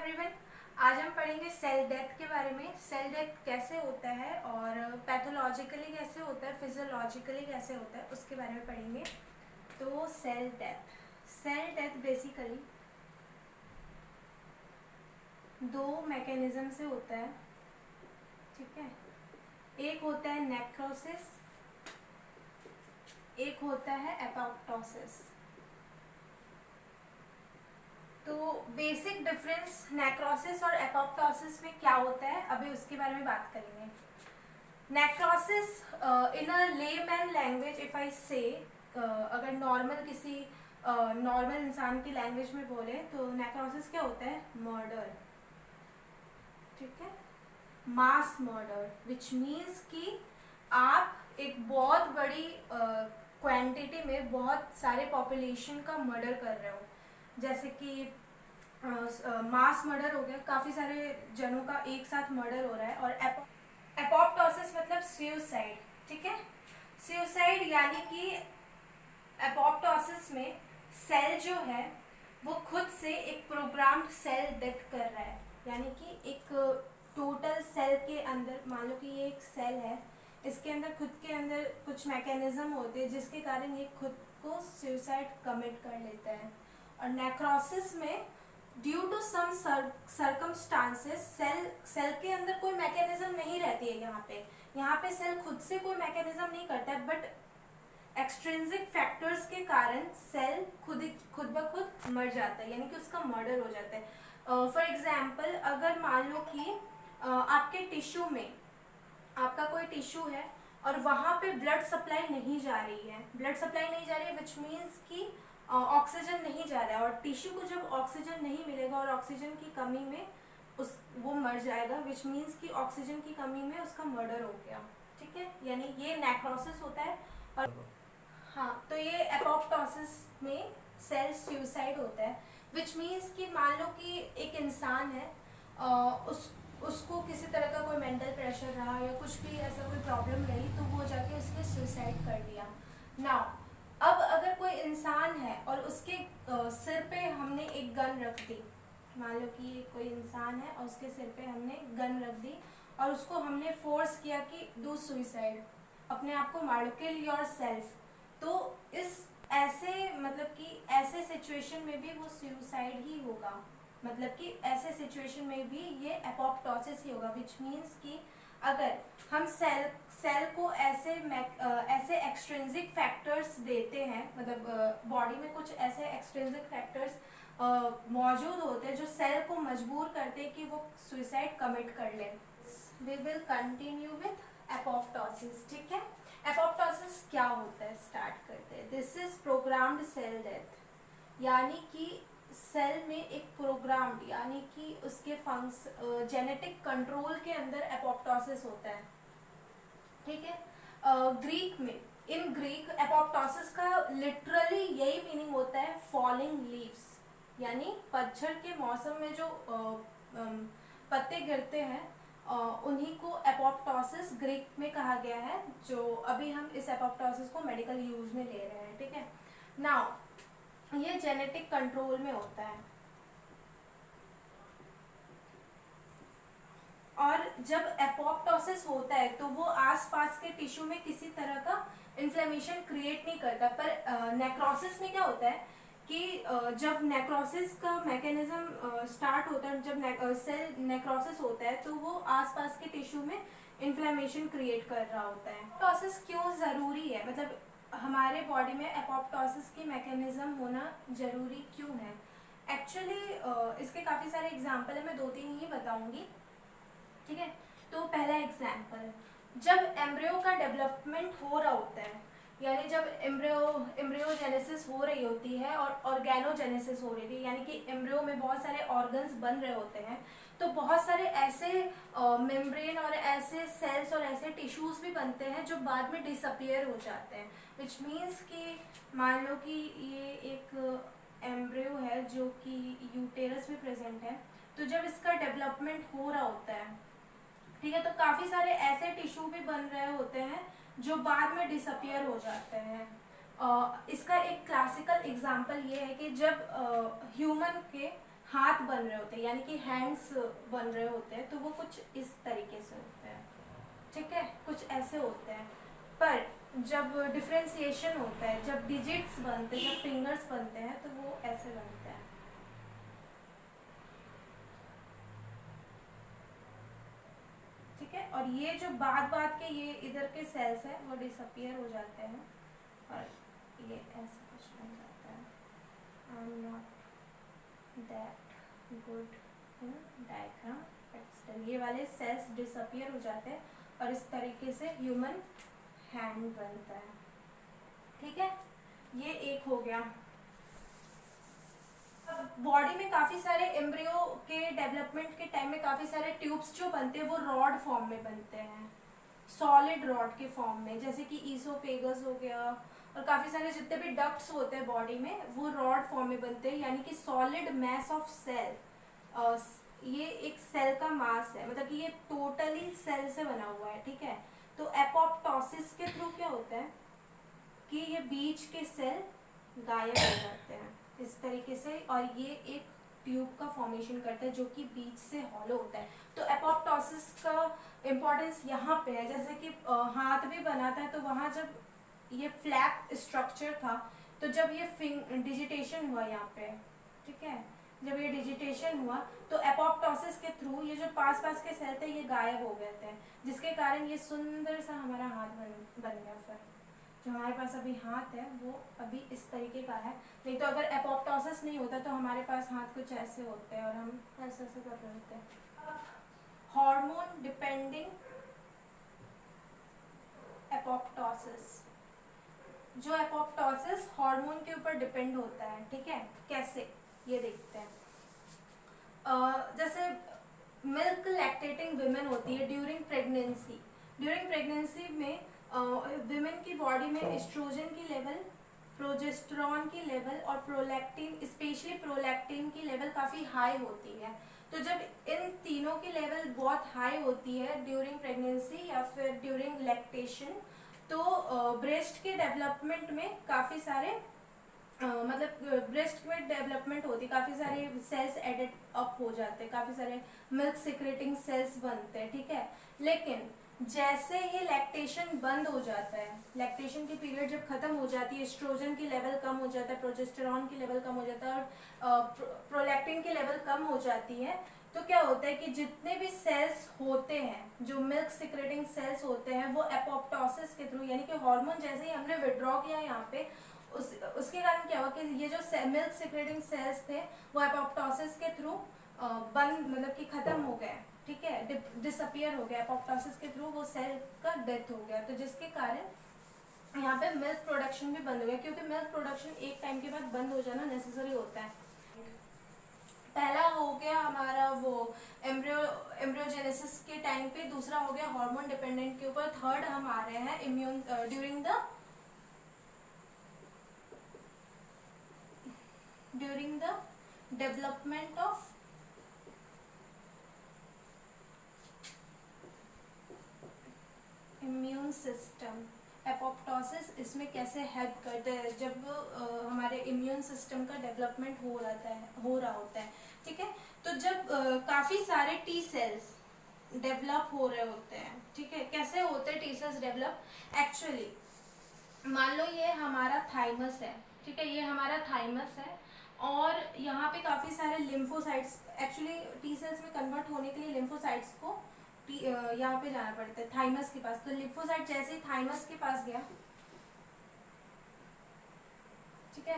Everyone, आज हम पढ़ेंगे सेल डेथ के बारे में। सेल डेथ कैसे होता है और पैथोलॉजिकली कैसे होता है, फिजियोलॉजिकली कैसे होता है, उसके बारे में पढ़ेंगे। तो सेल डेथ बेसिकली दो मैकेनिज्म से होता है, ठीक है। एक होता है नेक्रोसिस, एक होता है एपोप्टोसिस। तो बेसिक डिफरेंस नेक्रोसिस और एपोप्टोसिस में क्या होता है, अभी उसके बारे में बात करेंगे। Necrosis in a layman language, if I से, अगर नॉर्मल इंसान की लैंग्वेज में बोले तो नेक्रोसिस क्या होता है? मर्डर, ठीक है। मास मर्डर, विच मीन्स कि आप एक बहुत बड़ी क्वांटिटी में बहुत सारे पॉपुलेशन का मर्डर कर रहे हो। जैसे कि मास मर्डर हो गया, काफ़ी सारे जनों का एक साथ मर्डर हो रहा है। और एपोप्टोसिस मतलब सुसाइड, ठीक है। सुसाइड यानी कि एपोप्टोसिस में सेल जो है वो खुद से एक प्रोग्राम्ड सेल डेथ कर रहा है, यानी कि एक टोटल सेल के अंदर, मान लो कि ये एक सेल है, इसके अंदर खुद के अंदर कुछ मैकेनिज्म होते हैं जिसके कारण ये खुद को सुसाइड कमिट कर लेता है। और नेक्रोसिस में due to some circumstances cell के अंदर कोई मैकेनिज्म नहीं रहती है। यहाँ पे सेल खुद से कोई मैकेनिज्म नहीं करता है, बट एक्सट्रिंसिक फैक्टर्स के कारण सेल खुद ब खुद मर जाता है, यानी कि उसका मर्डर हो जाता है। फॉर एग्जाम्पल, अगर मान लो कि आपके टिश्यू में, आपका कोई टिश्यू है और वहाँ पे ब्लड सप्लाई नहीं जा रही है, विच मीन्स कि ऑक्सीजन नहीं जा रहा है, और टिश्यू को जब ऑक्सीजन नहीं मिलेगा और ऑक्सीजन की कमी में वो मर जाएगा, विच मीन्स कि ऑक्सीजन की कमी में उसका मर्डर हो गया, ठीक है। यानी ये नेक्रोसिस होता है। और हाँ, तो ये एपोप्टोसिस में सेल सुसाइड होता है, विच मीन्स कि मान लो कि एक इंसान है, उसको किसी तरह का कोई मेंटल प्रेशर रहा या कुछ भी ऐसा कोई प्रॉब्लम रही, तो वो जाके उसने सुसाइड कर दिया। नाउ अब अगर कोई इंसान है और उसके सिर पे हमने एक गन रख दी, मान लो कि कोई इंसान है और उसके सिर पे हमने गन रख दी और उसको हमने फोर्स किया कि डू सुसाइड, अपने आप को मारो, किल योर सेल्फ, तो इस ऐसे सिचुएशन में भी वो सुसाइड ही होगा। मतलब कि ऐसे सिचुएशन में भी ये एपोप्टोसिस ही होगा, विच मीन्स कि अगर हम सेल को ऐसे एक्सट्रिंसिक फैक्टर्स देते हैं, मतलब बॉडी में कुछ ऐसे एक्सट्रिंसिक फैक्टर्स मौजूद होते हैं जो सेल को मजबूर करते हैं कि वो सुसाइड कमिट कर ले। We will continue with apoptosis, ठीक है। एपोप्टोसिस क्या होता है, स्टार्ट करते हैं। This is programmed cell death, यानी कि सेल में एक प्रोग्राम्ड, यानी कि उसके जेनेटिक कंट्रोल के अंदर एपोप्टोसिस होता है, ठीक है। इन ग्रीक एपोप्टोसिस का लिटरली यही मीनिंग होता है, फॉलिंग लीव्स, यानी पतझड़ के मौसम में जो पत्ते गिरते हैं, उन्हीं को एपोप्टोसिस ग्रीक में कहा गया है, जो अभी हम इस एपोप्टोसिस को मेडिकल यूज में ले रहे हैं, ठीक है। नाउ ये जेनेटिक कंट्रोल में होता है, और जब एपोप्टोसिस होता है तो वो आसपास के टिश्यू में किसी तरह का इन्फ्लेमेशन क्रिएट नहीं करता। पर नेक्रोसिस में क्या होता है कि जब नेक्रोसिस का मैकेनिज्म स्टार्ट होता है, जब सेल नेक्रोसिस होता है तो वो आसपास के टिश्यू में इन्फ्लेमेशन क्रिएट कर रहा होता है। एपोप्टोसिस क्यों ज़रूरी है, मतलब हमारे बॉडी में एपोप्टोसिस की मैकेनिज्म होना ज़रूरी क्यों है? एक्चुअली इसके काफ़ी सारे एग्जाम्पल है, मैं 2-3 ही बताऊंगी, ठीक है। तो पहला एग्जाम्पल, जब एम्ब्रियो का डेवलपमेंट हो रहा होता है, यानी जब एम्ब्रियोजेनेसिस हो रही होती है और ऑर्गेनोजेनेसिस हो रही थी, यानी कि एम्ब्रियो में बहुत सारे ऑर्गन्स बन रहे होते हैं, तो बहुत सारे ऐसे मेम्ब्रेन और ऐसे सेल्स और ऐसे टिश्यूज भी बनते हैं जो बाद में डिसअपियर हो जाते हैं, विच मीन्स कि मान लो कि ये एक एम्ब्रियो है जो कि यूटेरस में प्रेजेंट है, तो जब इसका डेवलपमेंट हो रहा होता है, ठीक है, तो काफ़ी सारे ऐसे टिश्यू भी बन रहे होते हैं जो बाद में डिसअपियर हो जाते हैं। इसका एक क्लासिकल एग्जांपल ये है कि जब हाथ बन रहे होते हैं, यानी कि हैंड्स बन रहे होते हैं, तो वो कुछ इस तरीके से होते हैं, ठीक है, कुछ ऐसे होते हैं। पर जब डिफ्रेंसिएशन होता है, जब डिजिट्स बनते हैं, जब फिंगर्स बनते हैं, तो वो ऐसे बनते हैं। ठीक है, और ये जो बाद के ये इधर के सेल्स हैं वो डिसअपियर हो जाते हैं और ये ऐसा कुछ बन जाता है। I am not that good in diagram, but ये वाले सेल्स डिसअपियर हो जाते हैं और इस तरीके से ह्यूमन हैंड बनता है। ठीक है, ये एक हो गया। अब बॉडी में काफी सारे एम्ब्रियो के डेवलपमेंट के टाइम में काफी सारे ट्यूब्स जो बनते हैं वो रॉड फॉर्म में बनते हैं, सॉलिड रॉड के फॉर्म में, जैसे कि ईसोफेगस हो गया, और काफी सारे जितने भी डक्ट्स होते हैं बॉडी में वो रॉड फॉर्म में बनते हैं, यानी कि सॉलिड मैस ऑफ सेल। ये एक सेल का मास है, मतलब कि ये टोटली सेल से बना हुआ है। ठीक है, तो एपोप्टोसिस के थ्रू क्या होता है कि ये बीच के सेल गायब हो जाते हैं इस तरीके से, और ये एक ट्यूब का फॉर्मेशन करता है जो कि बीच से हॉलो होता है। तो एपोप्टोसिस का इम्पोर्टेंस यहाँ पे है, जैसे कि हाथ भी बनाता है, तो वहाँ जब ये फ्लैप स्ट्रक्चर था, तो जब ये डिजिटेशन हुआ यहाँ पे, ठीक है, जब ये डिजिटेशन हुआ तो एपोप्टोसिस के थ्रू ये जो पास के सेल थे ये गायब हो गए थे, जिसके कारण ये सुंदर सा हमारा हाथ बन गया। फिर जो हमारे पास अभी हाथ है वो अभी इस तरीके का है, नहीं तो अगर एपोप्टोसिस नहीं होता तो हमारे पास हाथ कुछ ऐसे होते हैं और हम ऐसे ऐसे कर रहे होते हैं। हार्मोन डिपेंडिंग एपोप्टोसिस, जो एपोप्टोसिस हार्मोन के ऊपर डिपेंड होता है। ठीक है, कैसे, ये देखते हैं। जैसे मिल्क लैक्टेटिंग विमेन होती है ड्यूरिंग प्रेगनेंसी में विमेन की बॉडी में एस्ट्रोजन की लेवल, प्रोजेस्टेरॉन की लेवल और प्रोलैक्टिन, स्पेशली प्रोलैक्टिन की लेवल काफ़ी हाई होती है। तो जब इन तीनों की लेवल बहुत हाई होती है ड्यूरिंग प्रेगनेंसी या फिर ड्यूरिंग लैक्टेशन, तो ब्रेस्ट के डेवलपमेंट में काफ़ी सारे मतलब ब्रेस्ट में डेवलपमेंट होती है, काफ़ी सारे सेल्स एडेड अप हो जाते हैं, काफ़ी सारे मिल्क सिक्रेटिंग सेल्स बनते हैं। ठीक है, लेकिन जैसे ही लैक्टेशन बंद हो जाता है, लैक्टेशन की पीरियड जब खत्म हो जाती है, एस्ट्रोजन की लेवल कम हो जाता है, प्रोजेस्टेरॉन की लेवल कम हो जाता है और प्रोलैक्टिन की लेवल कम हो जाती है, तो क्या होता है कि जितने भी सेल्स होते हैं जो मिल्क सिक्रेटिंग सेल्स होते हैं वो एपोप्टोसिस के थ्रू, यानी कि हार्मोन जैसे ही हमने विड्रॉ किया यहाँ पे, उसके कारण क्या हुआ कि ये जो मिल्क सिक्रेटिंग सेल्स थे वो एपोप्टोसिस के थ्रू बंद, मतलब कि खत्म हो गए। ठीक है, डिसअपियर हो गया, एपोप्टोसिस के थ्रू वो सेल का डेथ हो गया, तो जिसके कारण यहाँ पे मिल्क प्रोडक्शन भी बंद हो गया, क्योंकि मिल्क प्रोडक्शन एक टाइम के बाद बंद हो जाना नेसेसरी होता है। पहला हो गया हमारा वो एम्ब्रियोजेनेसिस के टाइम पे, दूसरा हो गया हार्मोन डिपेंडेंट के ऊपर, थर्ड हम आ रहे हैं immune during the development of immune system. Apoptosis इसमें कैसे हेल्प करते हैं, जब हमारे इम्यून सिस्टम का डेवलपमेंट हो रहा होता है। ठीक है, तो जब काफ़ी सारे टी सेल्स डेवलप हो रहे होते हैं, ठीक है, कैसे होते हैं टी सेल्स डेवलप, एक्चुअली मान लो ये हमारा थाइमस है, ठीक है, ये हमारा थाइमस है और यहाँ पे काफ़ी सारे लिम्फोसाइट्स, एक्चुअली टी सेल्स में कन्वर्ट होने के लिए लिम्फोसाइट्स को यहाँ पे जाना पड़ता है थाइमस के पास, तो लिम्फोसाइट जैसे ही थाइमस के पास गया, ठीक है,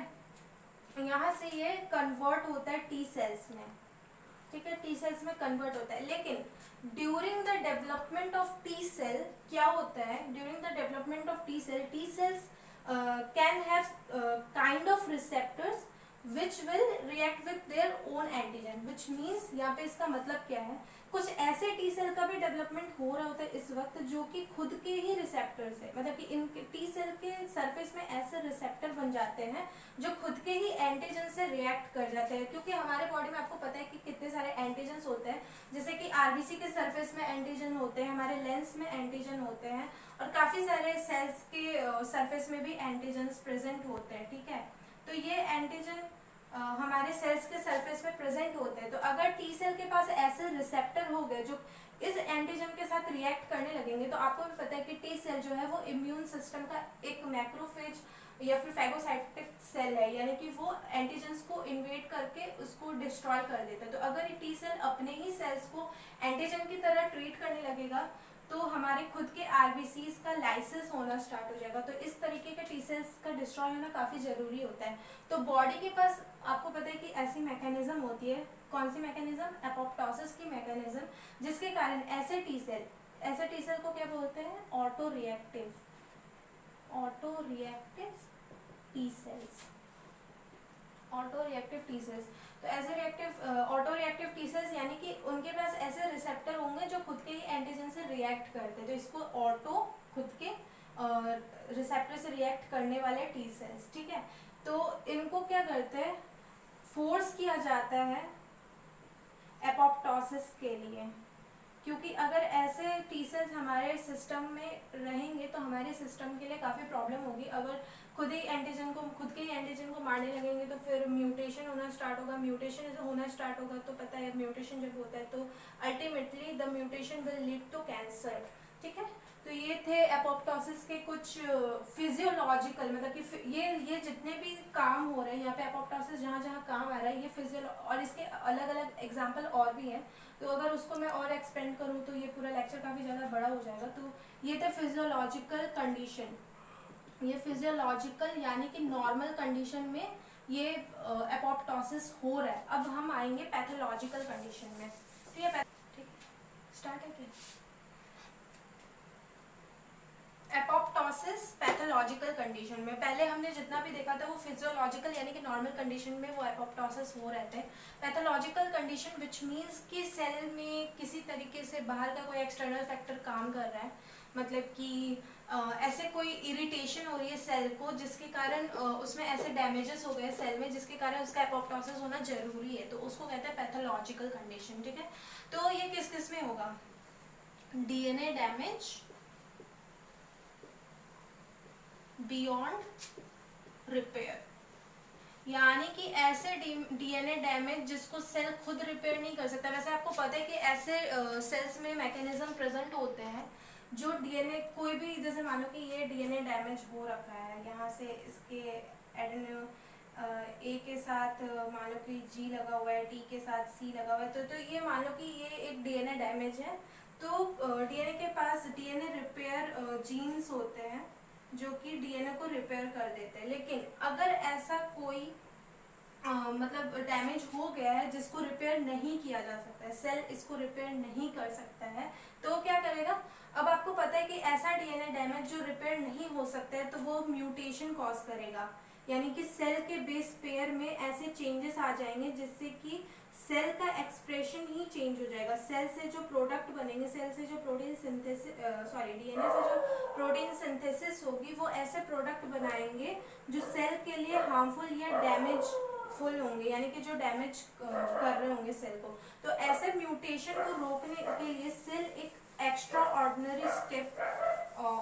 यहाँ से ये कन्वर्ट होता है टी सेल्स में। ठीक है, टी सेल्स में कन्वर्ट होता है, लेकिन during the development of T cell क्या होता है, during the development of T cells can have kind of receptors which will react with their own antigen, which means यहाँ पे इसका मतलब क्या है, कुछ ऐसे टी सेल का भी डेवलपमेंट हो रहा होता है इस वक्त जो कि खुद के ही रिसेप्टर्स है, मतलब कि इन टी सेल के सरफेस में ऐसे रिसेप्टर बन जाते हैं जो खुद के ही एंटीजन से रिएक्ट कर जाते हैं, क्योंकि हमारे बॉडी में आपको पता है कि कितने सारे एंटीजन होते हैं, जैसे कि आरबीसी के सरफेस में एंटीजन होते हैं, हमारे लेंस में एंटीजन होते हैं और काफ़ी सारे सेल्स के सरफेस में भी एंटीजन प्रेजेंट होते हैं। ठीक है, तो ये एंटीजन हमारे हमारे सेल्स के सरफेस में प्रेजेंट होते हैं। तो अगर टी सेल के पास ऐसे रिसेप्टर हो गए जो इस एंटीजन के साथ रिएक्ट करने लगेंगे, तो आपको भी पता है कि टी सेल जो है वो इम्यून सिस्टम का एक मैक्रोफेज या फिर फैगोसाइटिक सेल है, यानी कि वो एंटीजेंस को इन्वेड करके उसको डिस्ट्रॉय कर देता है। तो अगर ये टी सेल अपने ही सेल्स को एंटीजन की तरह ट्रीट करने लगेगा तो हमारे खुद के आरबीसीज का लाइसिस होना स्टार्ट हो जाएगा। तो इस तरीके के टी सेल्स का डिस्ट्रॉय होना काफ़ी ज़रूरी होता है। तो बॉडी के पास आपको पता है कि ऐसी मैकेनिज्म होती है, कौन सी मैकेनिज्म, एपोप्टोसिस की मैकेनिज्म, जिसके कारण ऐसे टी सेल को क्या बोलते हैं, auto reactive T cells, auto reactive T cells. तो ऐसे ऑटो रिएक्टिव टी सेल्स यानी कि उनके पास ऐसे रिसेप्टर होंगे जो खुद के ही एंटीजन से रिएक्ट करते हैं। तो इसको ऑटो, खुद के रिसेप्टर से रिएक्ट करने वाले टी सेल्स, ठीक है। तो इनको क्या करते हैं, फोर्स किया जाता है एपोप्टोसिस के लिए, क्योंकि अगर ऐसे टी सेल्स हमारे सिस्टम में रहेंगे तो हमारे सिस्टम के लिए काफ़ी प्रॉब्लम होगी। अगर खुद के ही एंटीजन को मारने लगेंगे तो फिर म्यूटेशन होना स्टार्ट होगा। म्यूटेशन होना स्टार्ट होगा तो पता है म्यूटेशन जब होता है तो ultimately the mutation will lead to cancer, ठीक है। तो ये थे एपोप्टोसिस के कुछ फिजियोलॉजिकल, मतलब कि ये जितने भी काम हो रहे हैं यहाँ पे एपोप्टोसिस जहाँ जहाँ काम आ रहा है ये फिजियो, और इसके अलग अलग एग्जाम्पल और भी हैं। तो अगर उसको मैं और एक्सपेंड करूँ तो ये पूरा लेक्चर काफ़ी ज़्यादा बड़ा हो जाएगा। तो ये थे फिजियोलॉजिकल कंडीशन, ये फिजियोलॉजिकल यानी कि नॉर्मल कंडीशन में ये एपोप्टोसिस हो रहा है। अब हम आएंगे पैथोलॉजिकल कंडीशन में। ठीक है, स्टार्ट है क्या? एपोप्टोसिस पैथोलॉजिकल कंडीशन में पहले हमने जितना भी देखा था वो फिजियोलॉजिकल यानी कि नॉर्मल कंडीशन में वो एपोप्टोसिस हो रहे थे। पैथोलॉजिकल कंडीशन विच मीन्स कि सेल में किसी तरीके से बाहर का कोई एक्सटर्नल फैक्टर काम कर रहा है, मतलब कि ऐसे कोई इरिटेशन हो रही है सेल को जिसके कारण उसमें ऐसे डैमेजेस हो गए सेल में जिसके कारण उसका एपोप्टोसिस होना जरूरी है, तो उसको कहते हैं पैथोलॉजिकल कंडीशन, ठीक है। तो ये किस किस में होगा, डीएनए डैमेज बियॉन्ड रिपेयर, यानी कि ऐसे डीएनए डैमेज जिसको सेल खुद रिपेयर नहीं कर सकता। वैसे आपको पता है कि ऐसे सेल्स में मैकेनिज्म प्रेजेंट होते हैं जो डीएनए कोई भी, जैसे मान लो कि ये डीएनए डैमेज हो रखा है, यहाँ से इसके एडेनो ए के साथ मान लो कि जी लगा हुआ है, टी के साथ सी लगा हुआ है, तो ये मान लो कि ये एक डीएनए डैमेज है। तो डीएनए के पास डीएनए रिपेयर जीन्स होते हैं जो कि डीएनए को रिपेयर कर देते हैं। लेकिन अगर ऐसा कोई मतलब डैमेज हो गया है जिसको रिपेयर नहीं किया जा सकता है, सेल इसको रिपेयर नहीं कर सकता है, तो क्या करेगा। अब आपको पता है कि ऐसा डीएनए डैमेज जो रिपेयर नहीं हो सकता है तो वो म्यूटेशन कॉज करेगा, यानी कि सेल के बेस पेयर में ऐसे चेंजेस आ जाएंगे जिससे कि सेल का एक्सप्रेशन ही चेंज हो जाएगा। सेल से जो प्रोडक्ट बनेंगे, सेल से जो प्रोटीन सिंथेसिस डीएनए से जो प्रोटीन सिंथेसिस होगी वो ऐसे प्रोडक्ट बनाएंगे जो सेल के लिए हार्मफुल या डैमेज फुल होंगे, यानी कि जो डैमेज कर रहे होंगे सेल को। तो ऐसे म्यूटेशन को रोकने के लिए सेल एक एक्स्ट्रा ऑर्डिनरी स्टेप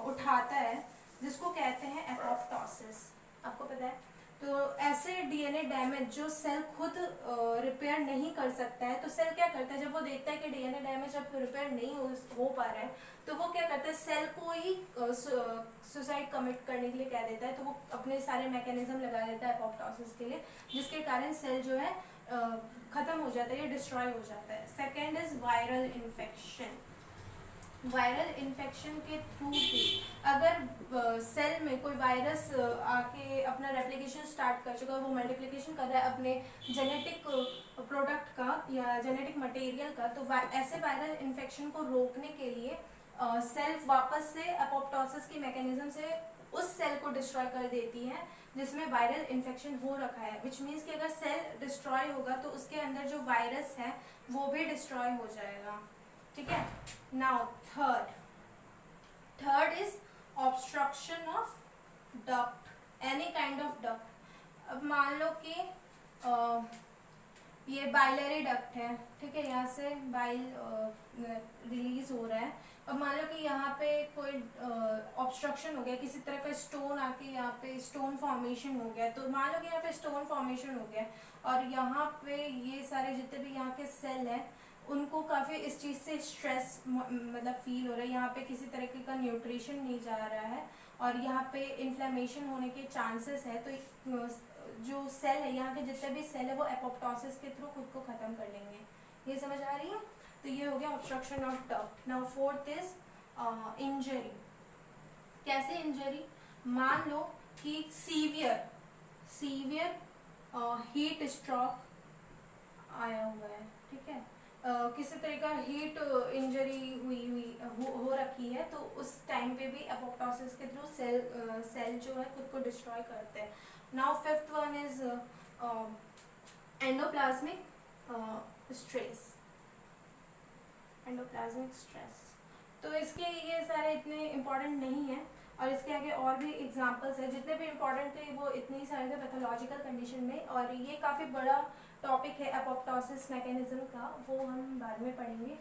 उठाता है जिसको कहते हैं एपोप्टोसिस, आपको पता है। तो ऐसे डीएनए डैमेज जो सेल खुद रिपेयर नहीं कर सकता है, तो सेल क्या करता है, जब वो देखता है कि डीएनए डैमेज अब रिपेयर नहीं हो पा रहा है तो वो क्या करता है, सेल को ही सुसाइड कमिट करने के लिए कह देता है। तो वो अपने सारे मैकेनिज्म लगा देता है एपोप्टोसिस के लिए, जिसके कारण सेल जो है खत्म हो जाता है या डिस्ट्रॉय हो जाता है। Second is viral infection. Viral infection के थ्रू भी अगर सेल में कोई वायरस आके अपना रेप्लिकेशन स्टार्ट कर चुका है, वो मल्टीप्लिकेशन कर रहा है अपने जेनेटिक प्रोडक्ट का या जेनेटिक मटेरियल का, तो ऐसे वायरल इन्फेक्शन को रोकने के लिए सेल वापस से एपोप्टोसिस की मैकेनिज्म से उस सेल को डिस्ट्रॉय कर देती है जिसमें वायरल इन्फेक्शन हो रखा है। विच मीन्स कि अगर सेल डिस्ट्रॉय होगा तो उसके अंदर जो वायरस है वो भी डिस्ट्रॉय हो जाएगा, ठीक है। Now third is obstruction of duct, any kind of duct. अब मान लो कि ये बाइलरी डक्ट है, ठीक है, यहाँ से बाइल रिलीज हो रहा है। अब मान लो कि यहाँ पे कोई ऑब्स्ट्रक्शन हो गया, किसी तरह का स्टोन आके यहाँ पे स्टोन फॉर्मेशन हो गया, तो मान लो कि यहाँ पे स्टोन फॉर्मेशन हो गया और यहाँ पे ये सारे जितने भी यहाँ के सेल हैं उनको काफ़ी इस चीज़ से स्ट्रेस मतलब फील हो रहा है, यहाँ पे किसी तरीके का न्यूट्रिशन नहीं जा रहा है और यहाँ पे इन्फ्लेमेशन होने के चांसेस है। तो जो सेल है, यहाँ के जितने भी सेल है वो एपोप्टोसिस के थ्रू खुद को ख़त्म कर लेंगे। ये समझ आ रही है? तो ये हो गया obstruction of duct. Now fourth is injury. कैसे इंजरी? मान लो कि सीवियर हीट स्ट्रोक आया हुआ है, ठीक है, किसी तरह का हीट इंजरी हो रखी है, तो उस टाइम पे भी एपोप्टोसिस के थ्रू सेल जो है खुद को डिस्ट्रॉय करते हैं। Now fifth one is endoplasmic stress. Endoplasmic stress, तो इसके ये सारे इतने इम्पोर्टेंट नहीं है और इसके आगे और भी एग्जांपल्स है, जितने भी इम्पोर्टेंट थे वो इतने ही सारे थे पैथोलॉजिकल कंडीशन में, और ये काफ़ी बड़ा टॉपिक है एपोप्टोसिस मैकेनिज्म का, वो हम बाद में पढ़ेंगे।